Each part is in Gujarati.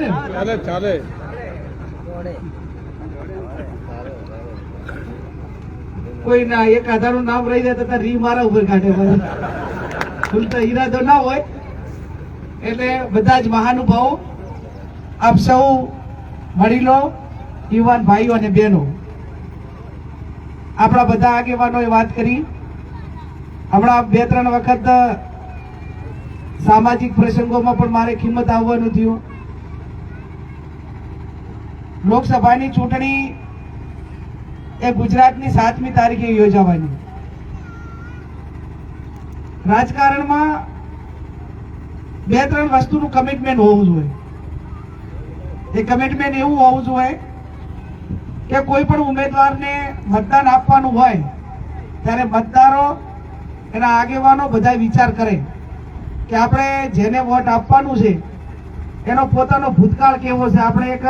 ચાલે ચાલે કોઈ ના એક આધારનું નામ રહી જાય તો રી મારા ઉપર કાઢે ભૂલતા ઈરાદો ના હોય એટલે બધા જ મહાનુભાવો આપ સૌ વડીલો યુવાન ભાઈઓ અને બહેનો આપણા બધા આગેવાનોએ વાત કરી હમણાં 2-3 વખત સામાજિક પ્રસંગોમાં પણ મારે કિંમત આવવાનું થયું લોકસભાની ચૂંટણી એ ગુજરાતની 7મી તારીખે યોજાવાની રાજકારણમાં 2-3 વસ્તુનું કમિટમેન્ટ હોવું જોઈએ એ કમિટમેન્ટ એવું હોવું જોઈએ કે કોઈ પણ ઉમેદવારને મતદાન આપવાનું હોય ત્યારે મતદારો એના આગેવાનો બધા વિચાર કરે કે આપણે જેને વોટ આપવાનું છે એનો પોતાનો ભૂતકાળ કેવો છે આપણે એક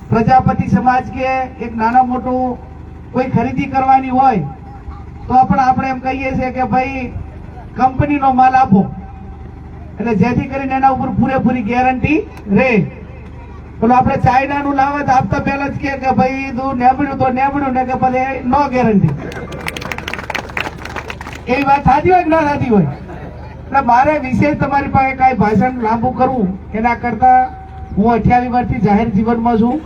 પ્રજાપતિ સમાજ કે એક નાના મોટું કોઈ ખરીદી કરવાની હોય તો પણ આપણે એમ કહીએ છીએ કે ભાઈ કંપનીનો માલ આપો એટલે જેથી કરીને એના ઉપર પૂરેપૂરી ગેરંટી રહે પેલું આપણે ચાઇનાનું લાવે તો આપતા પહેલા જ કે ભાઈ તું નેબડ્યું તો નેબડ્યું ને કે ભલે નો ગેરંટી એવી વાત થતી હોય કે ના થતી હોય એટલે મારે વિશેષ તમારી પાસે કાંઈ ભાષણ લાંબુ કરવું એના કરતા હું 28 વર્ષથી જાહેર જીવનમાં છું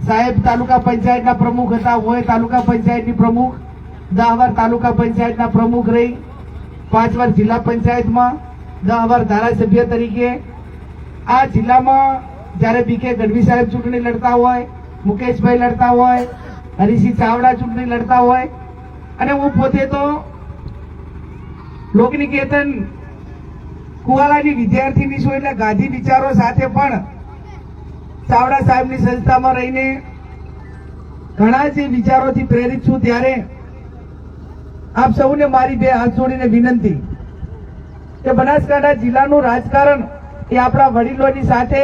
સાહેબ તાલુકા પંચાયતના પ્રમુખ હતા હું તાલુકા પંચાયતની પ્રમુખ 10 વાર તાલુકા પંચાયતના પ્રમુખ રહી 5 વાર જિલ્લા પંચાયતમાં 10 વાર ધારાસભ્ય તરીકે આ જિલ્લામાં જ્યારે બીકે ગઢવી સાહેબ ચૂંટણી લડતા હોય મુકેશભાઈ લડતા હોય હરીસિંહ ચાવડા ચૂંટણી લડતા હોય અને હું પોતે તો લોકનિકેતન કુવાલાની વિદ્યાર્થીની છું એટલે ગાંધી વિચારો સાથે પણ ચાવડા સાહેબની સંસ્થામાં રહીને ઘણા જે વિચારોથી પ્રેરિત છું ત્યારે આપ સૌને મારી 2 હાથ જોડીને વિનંતી કે બનાસકાંઠા જિલ્લાનું રાજકારણ એ આપણા વડીલોની સાથે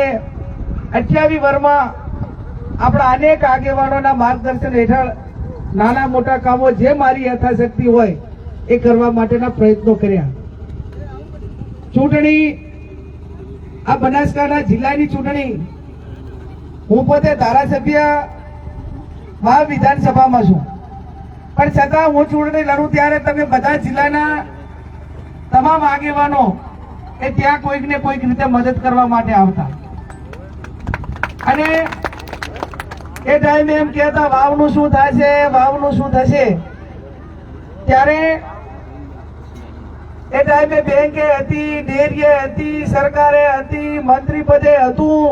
28 વર્ષમાં આપણા અનેક આગેવાનોના માર્ગદર્શન હેઠળ નાના મોટા કામો જે મારી યથાશક્તિ હોય એ કરવા માટેના પ્રયત્નો કર્યા ચૂંટણી આ બનાસકાંઠા જિલ્લાની ચૂંટણી હું પોતે ધારાસભ્ય વિધાનસભામાં છું પણ છતાં હું ચૂંટણી લડું ત્યારે તમે બધા જિલ્લાના તમામ આગેવાનો એ ત્યાં કોઈક ને કોઈક રીતે મદદ કરવા માટે આવતા અને એ ટાઈમે એમ કહેતા વાવનું શું થશે વાવનું શું થશે ત્યારે એ ટાઈમે બેંકે હતી ડેરીએ હતી સરકારે હતી મંત્રી પદે હતું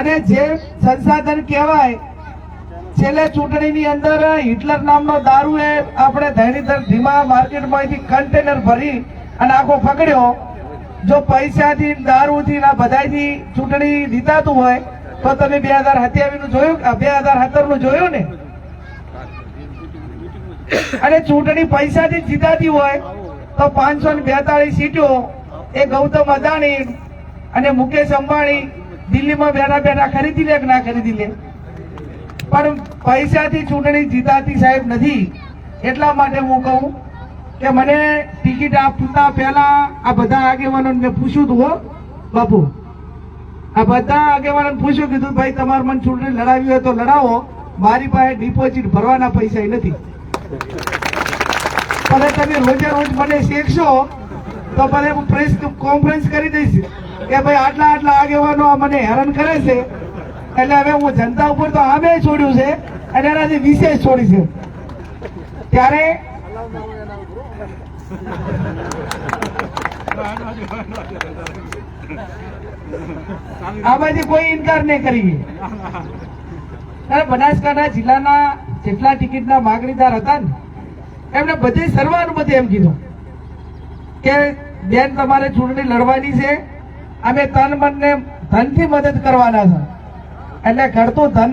અને જે સંસાધન કહેવાય છેલ્લે ચૂંટણીની અંદર હિટલર નામનો દારૂ એ આપણે ધણીધર ધીમા માર્કેટમાંથી કન્ટેનર ભરી અને આખો પકડ્યો જો પૈસાથી દારૂથી ના બધાથી ચૂંટણી જીતાતું હોય તો તમે 2027 નું જોયું 2017 નું જોયું ને અને ચૂંટણી પૈસાથી જીતાતી હોય તો 542 સીટો એ ગૌતમ અદાણી અને મુકેશ અંબાણી દિલ્હીમાં બેઠા બેઠા ખરીદી લે કે ના ખરીદી લે પણ પૈસાથી ચૂંટણી જીતાતી સાહેબ નથી એટલા માટે હું કહું કે મને ટિકિટ આપતા પહેલા આ બધા આગેવાનોને મેં પૂછ્યું હતું હો બાપુ આ બધા આગેવાનોને પૂછ્યું કીધું ભાઈ તમારે મને ચૂંટણી લડાવી હોય તો લડાવો મારી પાસે ડિપોઝિટ ભરવાના પૈસા નથી ભલે તમે રોજે રોજ મને શેકશો તો ભલે હું પ્રેસ કોન્ફરન્સ કરી દઈશ કે ભાઈ આટલા આટલા આગેવાનો મને હેરાન કરે છે એટલે હવે હું જનતા ઉપર તો આમે છોડ્યું છે અને એનાથી વિશેષ છોડી છે ત્યારે આમાંથી કોઈ ઇનકાર નહીં કરીએ ત્યારે બનાસકાંઠા જિલ્લાના જેટલા ટિકિટના માગણીદાર હતા ને એમને બધે સર્વાનુમતે એમ કીધું કે બેન તમારે ચૂંટણી લડવાની છે અમે તન મનને ધનથી મદદ કરવાના છે એટલે ઘડતું ધન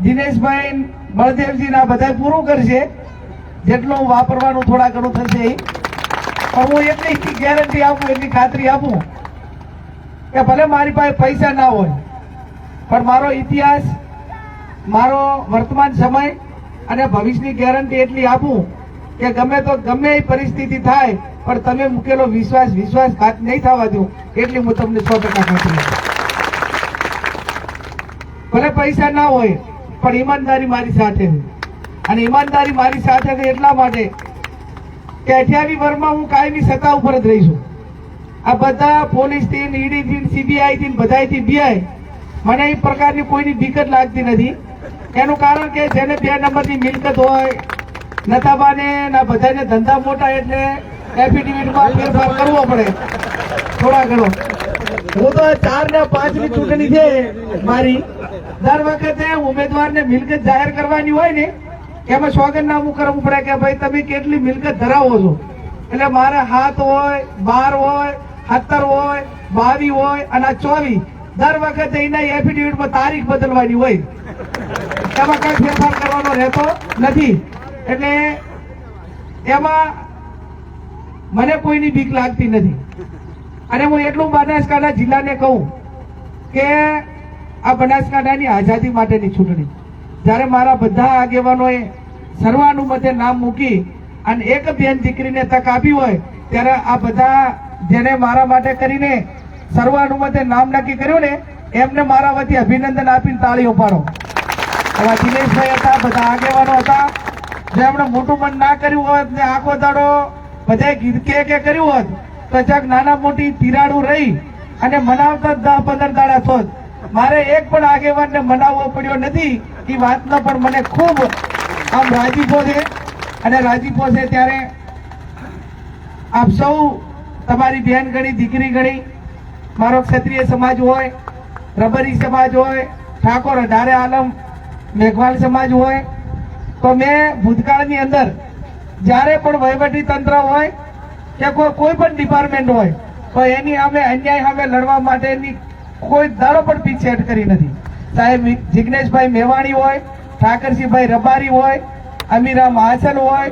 દિનેશભાઈ બળદેવજી ના બધા પૂરું કરશે જેટલું વાપરવાનું થોડા ઘણું થશે પણ હું એટલી ગેરંટી આપું એટલી ખાતરી આપું કે ભલે મારી પાસે પૈસા ના હોય પણ મારો ઇતિહાસ મારો વર્તમાન સમય અને ભવિષ્યની ગેરંટી એટલી આપું કે ગમે તો ગમે એ પરિસ્થિતિ થાય પણ તમે મૂકેલો વિશ્વાસઘાત નહીં થવા દો એટલી હું તમને 100% ખાતરી આપું. ભલે પૈસા ના હોય પણ ઈમાનદારી મારી સાથે છે, અને ઈમાનદારી મારી સાથે છે એટલા માટે કે 28 વર્ષમાં હું કાયમી સત્તા ઉપર જ રહીશું. આ બધા પોલીસ થી, ઈડી થી, સીબીઆઈ થી, બધાથી બીઆઈ મને એ પ્રકારની કોઈની બીક જ લાગતી નથી. એનું કારણ કે જેને 2 નંબરની મિલકત હોય, નતાબાને ના બધાને ધંધા મોટા એટલે એફિડેવિટમાં ફેરફાર કરવો પડે થોડા ઘણો. હું તો 4 ને 5 ની ચૂંટણી છે મારી, દર વખતે ઉમેદવારને મિલકત જાહેર કરવાની હોય ને એમાં સોગંદનામું કરવું પડે કે ભાઈ તમે કેટલી મિલકત ધરાવો છો. એટલે મારે 7 હોય, 12 હોય, 17 હોય, 22 હોય અને 24 દર વખતે એના એફિડેવિટમાં તારીખ બદલવાની હોય, એમાં કઈ ફેરફાર કરવાનો રહેતો નથી. એટલે એમાં મને કોઈની બીક લાગતી નથી. અને હું એટલું બનાસકાંઠા જિલ્લાને કહું કે આ બનાસકાંઠાની આઝાદી માટેની ચૂંટણી જ્યારે મારા બધા આગેવાનોએ સર્વાનુમતે નામ મૂકી અને એક બેન દીકરીને તક આપી હોય ત્યારે આ બધા જેને મારા માટે કરીને સર્વાનુમતે નામ નક્કી કર્યું ને એમને મારા વતી અભિનંદન આપીને તાળીઓ પાડો. એવા દિનેશભાઈ હતા, બધા આગેવાનો હતા જેમણે મોટું મન ના કર્યું હોત ને આખો દાડો બધા કે કર્યું હોત તો ચક નાના મોટી તિરાડું રહી અને મનાવતા 10-15 દાડા થોત. મારે એક પણ આગેવાનને મનાવવો પડ્યો નથી. એ વાતનો પણ મને ખૂબ આમ રાજીપો છે. અને રાજીપો છે ત્યારે આપ સૌ તમારી બેન ગણી, દીકરી ગણી, મારો ક્ષત્રિય સમાજ હોય, રબરી સમાજ હોય, ઠાકોર અઢારે આલમ મેઘવાલ સમાજ હોય, તો મેં ભૂતકાળની અંદર જ્યારે પણ વહીવટી તંત્ર હોય કે કોઈ પણ ડિપાર્ટમેન્ટ હોય તો એની સામે અન્યાય સામે લડવા માટેની કોઈ દાડો પણ પીછેહટ કરી નથી. સાહેબ જિગ્નેશભાઈ મેવાણી હોય, ઠાકરસિંહભાઈ રબારી હોય, અમીરામ હાસન હોય,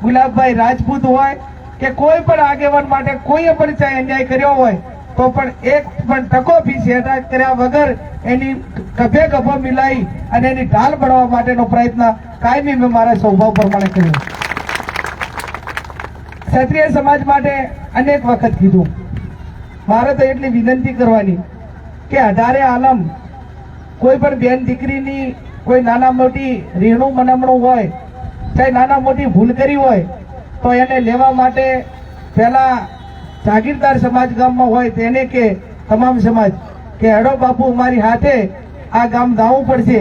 ગુલાબભાઈ રાજપૂત હોય કે કોઈ પણ આગેવાન માટે કોઈ પણ ચાહે અન્યાય કર્યો હોય તો પણ એક પણ ટકો પીછેહટ કર્યા વગર એની ગભે ગભો મિલાઈ અને એની ઢાલ બનાવવા માટેનો પ્રયત્ન કાયમી મેં મારા સ્વભાવ પ્રમાણે કર્યો. ક્ષત્રિય સમાજ માટે અનેક વખત કીધું. મારે તો એટલી વિનંતી કરવાની કે અઢારે આલમ કોઈ પણ બેન દીકરીની કોઈ નાના મોટી રીણું મનામણું હોય, ચાહે નાના મોટી ભૂલ કરી હોય તો એને લેવા માટે પહેલા જાગીરદાર સમાજ ગામમાં હોય તેને કે તમામ સમાજ કે હેડો બાપુ મારી હાથે આ ગામ દાવું પડશે.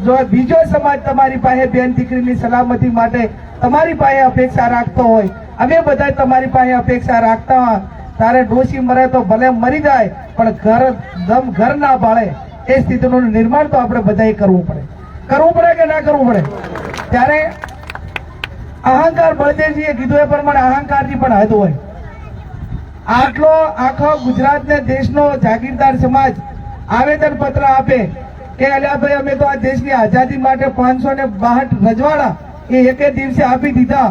જો બીજો સમાજ તમારી પાસે બેન દીકરીની સલામતી માટે તમારી પાસે અપેક્ષા રાખતો હોય, અમે બધા તમારી પાસે અપેક્ષા રાખતા હોય, તારે ડોશી મરે તો ભલે મરી જાય પણ ઘર ના બાળે એ સ્થિતિનું નિર્માણ તો આપણે બધાએ કરવું પડે કે ના કરવું પડે. ત્યારે અહંકાર બળદેવજીએ કીધું એ પ્રમાણે અહંકારની પણ હદ હોય. આટલો આખો ગુજરાતને દેશનો જાગીરદાર સમાજ આવેદન પત્ર આપે કે અલ્યા ભાઈ અમે તો આ દેશની આઝાદી માટે 562 રજવાડા એ એક જ દિવસે આપી દીધા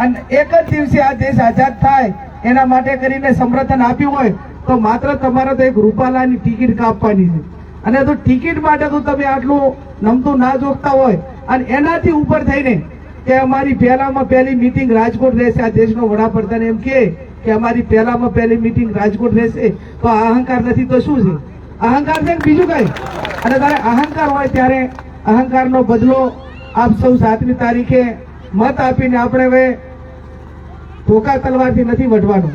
અને એક જ દિવસે આ દેશ આઝાદ થાય એના માટે કરીને સમર્થન આપ્યું હોય તો માત્ર તમારે તો એક રૂપાલાની ટિકિટ કાપવાની છે. અને તો ટિકિટ માટે તો તમે આટલું નમતું ના જોખતા હોય અને એનાથી ઉપર થઈને કે અમારી પહેલામાં પહેલી મીટિંગ રાજકોટ રહેશે, આ દેશનો વડાપ્રધાન એમ કે અમારી પહેલામાં પહેલી મીટિંગ રાજકોટ રહેશે, તો આ અહંકાર નથી તો શું છે? અહંકાર છે કે બીજું કઈ? અને તારે અહંકાર હોય ત્યારે અહંકારનો બદલો આપ સૌ 7મી તારીખે મત આપીને આપણે હવે ધોકા તલવારથી નથી વઢવાનું,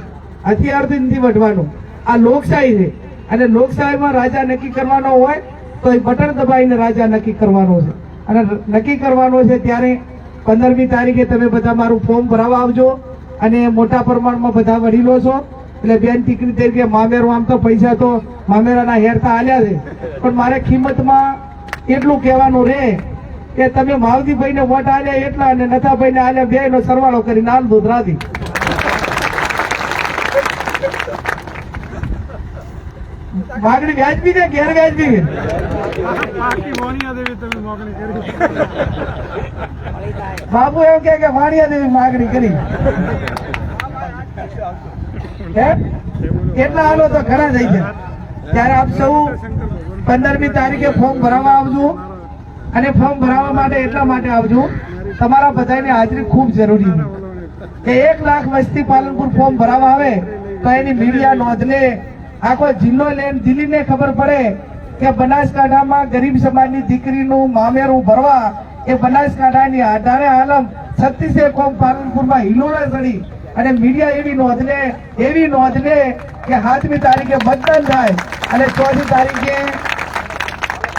હથિયારથી નથી વઢવાનું. આ લોકશાહી છે અને લોકશાહીમાં રાજા નક્કી કરવાનો હોય તો એ બટન દબાવીને રાજા નક્કી કરવાનો છે. અને નક્કી કરવાનો છે ત્યારે 15મી તારીખે તમે બધા મારું ફોર્મ ભરાવા આવજો. અને મોટા પ્રમાણમાં બધા વડીલો છો એટલે બેન દીકરી તરીકે મામેરો આમ તો પૈસા તો મામેરાના હેરતા આલ્યા છે, પણ મારે કિંમતમાં એટલું કહેવાનું રહે કે તમે માવજીભાઈને વોટ આલ્યા એટલા અને નથાભાઈને આલ્યા બે નો સરવાળો કરીને આલ દૂધ રાધી. માગણી વ્યાજબી છે ગેરવ્યાજબી છે? બાબુ એમ કે વાણિયા દેવી માગણી કરી કેટલા હાલો તો ઘણા થઈ ગયા. ત્યારે આપ સૌ 15મી તારીખે ફોર્મ ભરાવા આવજો. અને ફોર્મ ભરાવા માટે એટલા માટે આવજો, તમારા બધાની હાજરી ખૂબ જરૂરી છે. કે 1 લાખ વસ્તી પાલનપુર ફોર્મ ભરાવા આવે તો એની મીડિયા નોંધ લે, આખો જિલ્લો લઈને દિલ્હીને ખબર પડે કે બનાસકાંઠામાં ગરીબ સમાજની દીકરીનું મામેરું ભરવા એ બનાસકાંઠાની આધારે આલમ 36 કોમ પાલનપુરમાં હિલોળા ચડી અને મીડિયા એવી નોંધ લે કે 7મી તારીખે મતદાન થાય અને 4મી તારીખે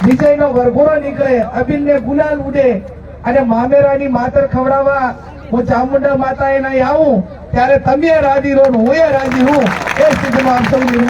વિજયનો વરઘોડો નીકળે, અબીલને ગુલાલ ઉડે અને મામેરાની માતર ખવડાવવા હું ચામુંડા માતાએ નહીં આવું ત્યારે તમે રાજી રહો, હું રાજી હું. એ સ્થિતિમાં આપ સૌની